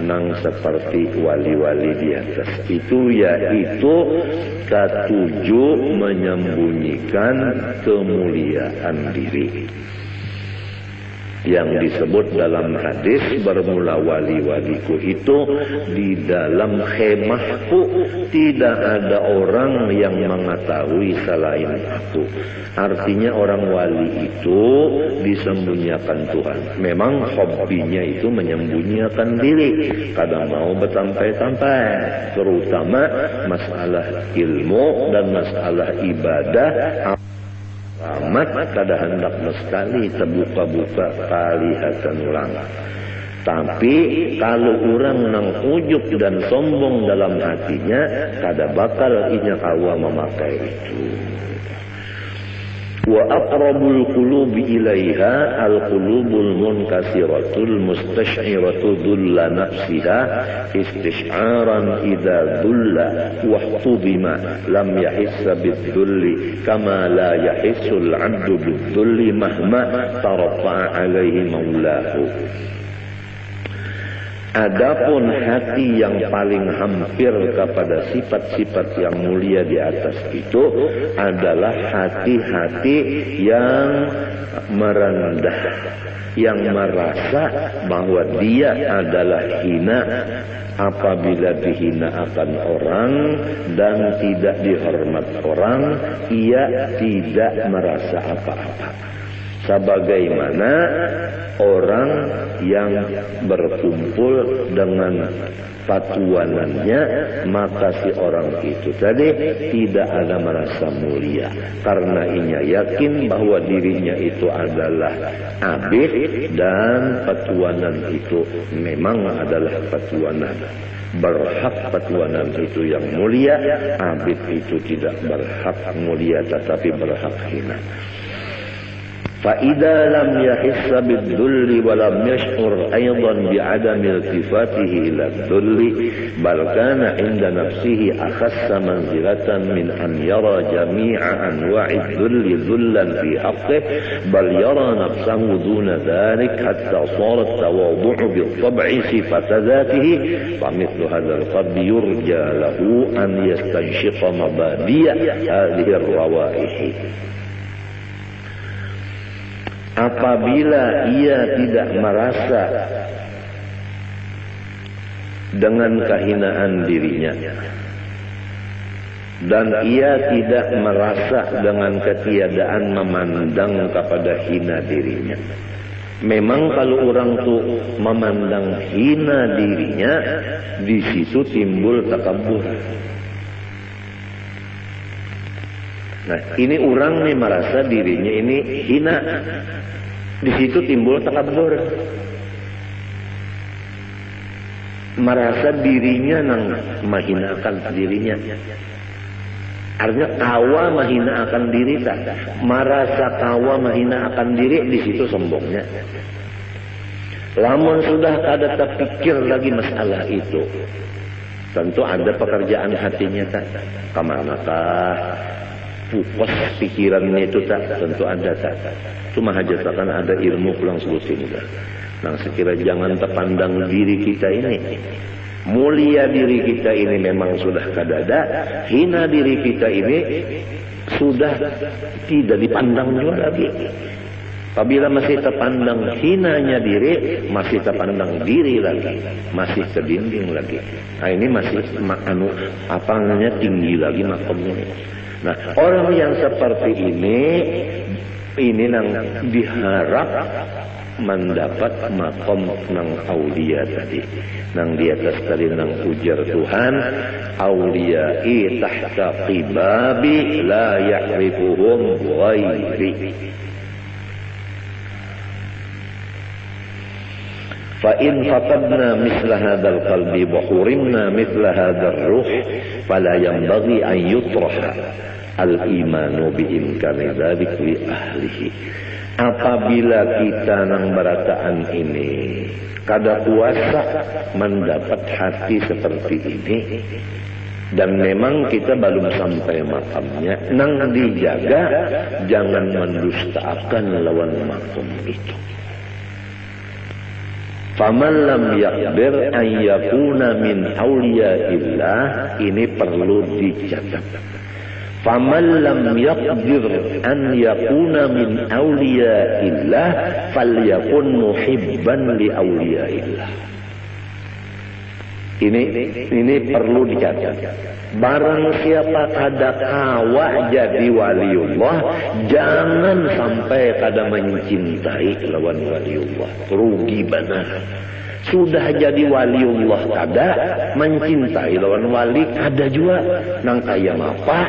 nang seperti wali-wali di atas itu, yaitu ketujuh menyembunyikan kemuliaan diri yang disebut dalam hadis, bermula wali-waliku itu di dalam khemahku tidak ada orang yang mengetahui selain aku. Artinya orang wali itu disembunyikan Tuhan. Memang hobinya itu menyembunyikan diri, kadang mau bersampai-sampai, terutama masalah ilmu dan masalah ibadah. Amat kada hendak sekali terbuka-buka kelihatan orang. Tapi kalau orang nang ujub dan sombong dalam hatinya, kada bakal inya kawa memakai itu. Wa aqrabul qulubi ilaiha al-qulubul munkasiratul mustash'iratu dhulla nafsiha istish'aran idza dhulla wa htubima lam yahissa bidhulli kama la yahissul 'abdu bidhulli mahma tarafa'a alaihi maulahu. Adapun hati yang paling hampir kepada sifat-sifat yang mulia di atas itu adalah hati-hati yang merendah, yang merasa bahwa dia adalah hina apabila dihina akan orang dan tidak dihormat orang, ia tidak merasa apa-apa. Sebagaimana orang yang berkumpul dengan patuanannya, maka si orang itu tadi tidak ada merasa mulia, karena inya yakin bahwa dirinya itu adalah abid dan patuanan itu memang adalah patuanan. Berhak patuanan itu yang mulia, abid itu tidak berhak mulia tetapi berhak hina. فإذا لم يحس بالذل ولم يشعر أيضا بعدم التفاته إلى الذل بل كان عند نفسه أخس منزلة من أن يرى جميع أنواع الذل ذلا في حقه بل يرى نفسه دون ذلك حتى صار التواضع بالطبع صفة ذاته فمثل هذا القلب يرجى له أن يستنشق مبادئ هذه الروائح. Apabila ia tidak merasa dengan kehinaan dirinya dan ia tidak merasa dengan ketiadaan memandang kepada hina dirinya. Memang kalau orang tuh memandang hina dirinya, di situ timbul takabur. Nah, ini orang nih merasa dirinya ini hina. Di situ timbul takabur. Merasa dirinya nang mahinakan dirinya. Artinya kawa mahinakan diri tak. Merasa kawa mahinakan diri, di situ sombongnya. Lamun sudah kada terpikir lagi masalah itu, tentu ada pekerjaan hatinya tak. Kemanakah pupus pikirannya itu tak, tentu ada tak. Cuma hajat akan ada ilmu pulang selusin. Nah, sekira jangan terpandang diri kita ini. Mulia diri kita ini memang sudah kadada, hina diri kita ini sudah tidak dipandang juga lagi. Apabila masih terpandang hinanya diri, masih terpandang diri lagi, masih kedinding lagi. Nah, ini masih tinggi lagi makamnya. Nah, orang yang seperti ini nang diharap mendapat makom nang aulia tadi, nang di atas tadi nang ujar Tuhan, auliyai tahta qibabi la ya'rifuhum ghairi. فإن فقدنا مثل هذا القلب وحرمنا مثل هذا الروح فلا ينبغي أن يطرح الإيمان بإمكان ذلك لأهله. Apabila kita nang berataan ini kada kuasa mendapat hati seperti ini, dan memang kita belum sampai makamnya, nang dijaga jangan mendustakan lawan makom itu. Faman lam yakbir an yakuna min awliyaillah, ini perlu dicatat. Faman lam yakbir an yakuna min awliyaillah falyakun muhibban li awliyaillah. Ini perlu dicatat. Barang siapa kada kawa jadi waliullah, jangan sampai kada mencintai lawan waliullah. Rugi benar. Sudah jadi waliullah kada, mencintai lawan wali kada juga. Nang kaya apa?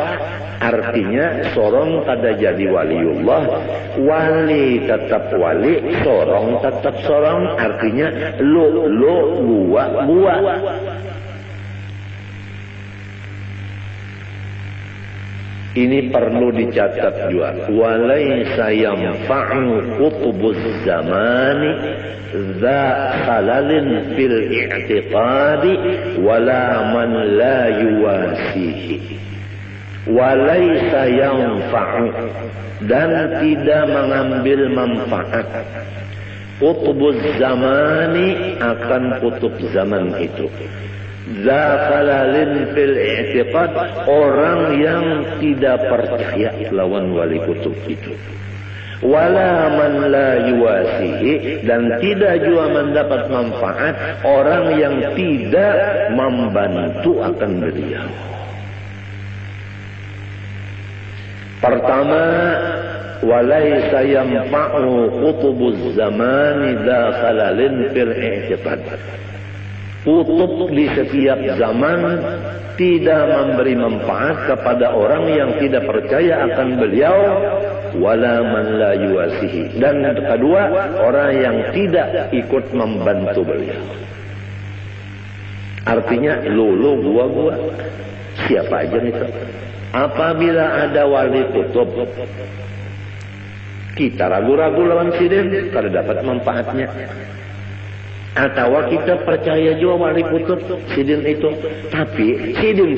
Artinya sorong kada jadi waliullah, wali tetap wali, sorong tetap sorong. Artinya lo gua. Ini perlu dicatat juga. Walaysa yanfa'u qutbuz zamani za khalalin fil i'tiqadi wala man la yuwasihi. Walaysa yanfa'u, dan tidak mengambil manfaat qutbuz zamani akan kutub zaman itu. Zakhalalin fil i'tiqad, orang yang tidak percaya lawan wali kutub itu. Wala man la yuwasihi, dan tidak juga mendapat manfaat orang yang tidak membantu akan beliau. Pertama, walaysa yanfa'u qutubuz zamani zakhalalin fil i'tiqad. Kutub di setiap zaman tidak memberi manfaat kepada orang yang tidak percaya akan beliau, wala man la yuwasihi, dan kedua, orang yang tidak ikut membantu beliau. Artinya lulu gua siapa aja itu. Apabila ada wali kutub kita ragu-ragu lawan sidin, kada dapat manfaatnya. Atau kita percaya juga wali kutub sidin itu, tapi sidin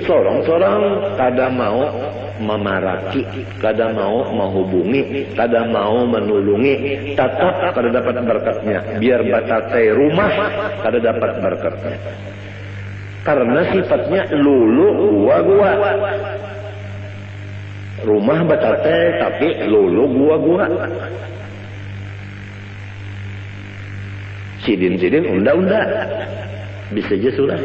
sorong-sorong kada mau memaraki, kada mau menghubungi, kada mau menulungi, tetap kada dapat berkatnya. Biar batatai rumah kada dapat berkatnya, karena sifatnya lulu gua. Rumah batatai tapi lulu gua. Sidin unda bisa aja surah.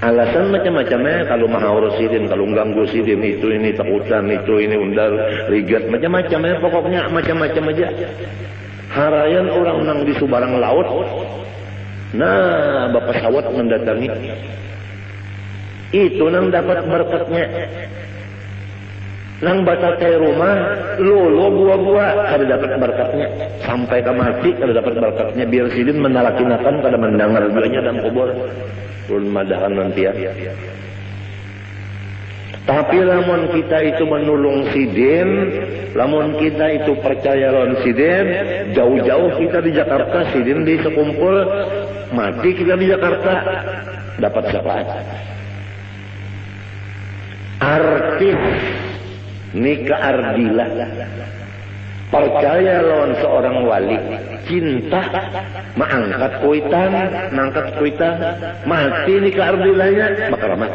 Alasan macam-macamnya, kalau mahaur sidin, kalau ganggu sidin itu, ini takutan, itu, ini undal, rigat, macam-macamnya, pokoknya macam-macam aja. Harayan orang nang di subarang laut, nah bapak sawat mendatangi, itu nang dapat berkatnya. Nang batatai rumah, lolo gua kada dapat berkatnya. Sampai ke mati kada dapat berkatnya. Biar sidin menalakinakan kada mendengar duanya dalam kubur. Ulun madahan nanti ya. Tapi lamun kita itu menulung sidin, lamun kita itu percaya lawan sidin, jauh-jauh kita di Jakarta, sidin di sekumpul, mati kita di Jakarta, dapat syafaat. Artis nikah ardilah, percaya lawan seorang wali, cinta, mangkat kuitan, mati nikah ardilahnya, makaramat.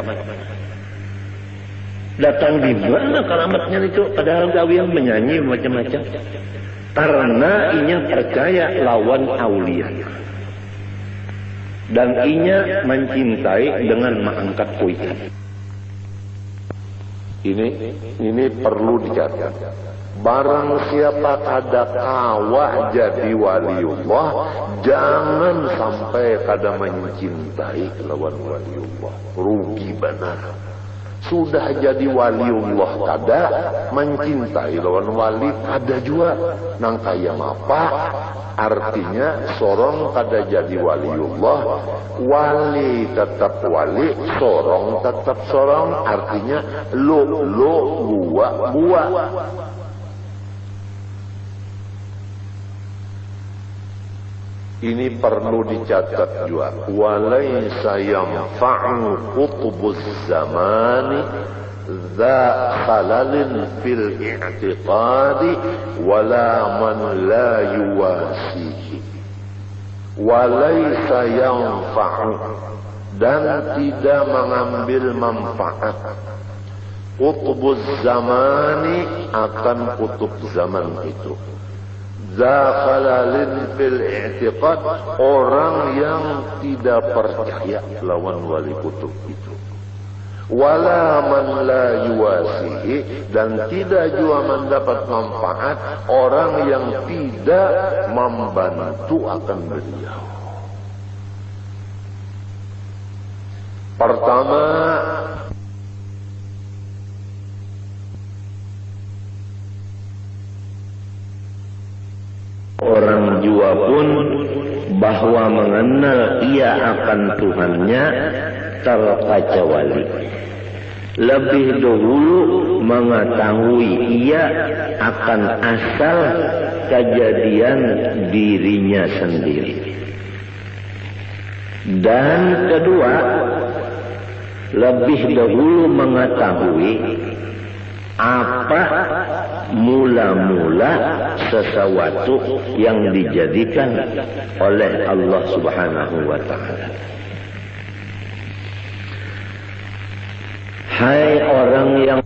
Datang di mana karamatnya itu? Padahal gawe yang menyanyi macam-macam. Karena inya percaya lawan aulia, dan inya mencintai dengan mangkat kuitan. Ini perlu dicatat. Barang siapa kada kawa jadi waliullah, jangan sampai kada mencintai lawan waliullah. Rugi benar. Sudah jadi waliullah kada, mencintai lawan wali kada juga. Nang kaya apa? Artinya sorong kada jadi waliullah, wali tetap wali, sorong tetap sorong. Artinya lo gua. Ini perlu dicatat juga. Walaysa yanfa'u qutbuz zamani za khalalin fil i'tiqadi wala man la yuwasihi. Walaysa yanfa'u, dan tidak mengambil manfaat qutbuz zamani akan kutub zaman itu. Zakhalalin fil i'tiqad, orang yang tidak percaya lawan wali kutub itu. wala man la yuwasihi, dan tidak juga mendapat manfaat orang yang tidak membantu akan beliau. Pertama, orang jua pun bahwa mengenal ia akan Tuhannya terkecuali. Lebih dahulu mengetahui ia akan asal kejadian dirinya sendiri. Dan kedua, lebih dahulu mengetahui apa mula-mula sesuatu yang dijadikan oleh Allah Subhanahu wa ta'ala. Hai orang yang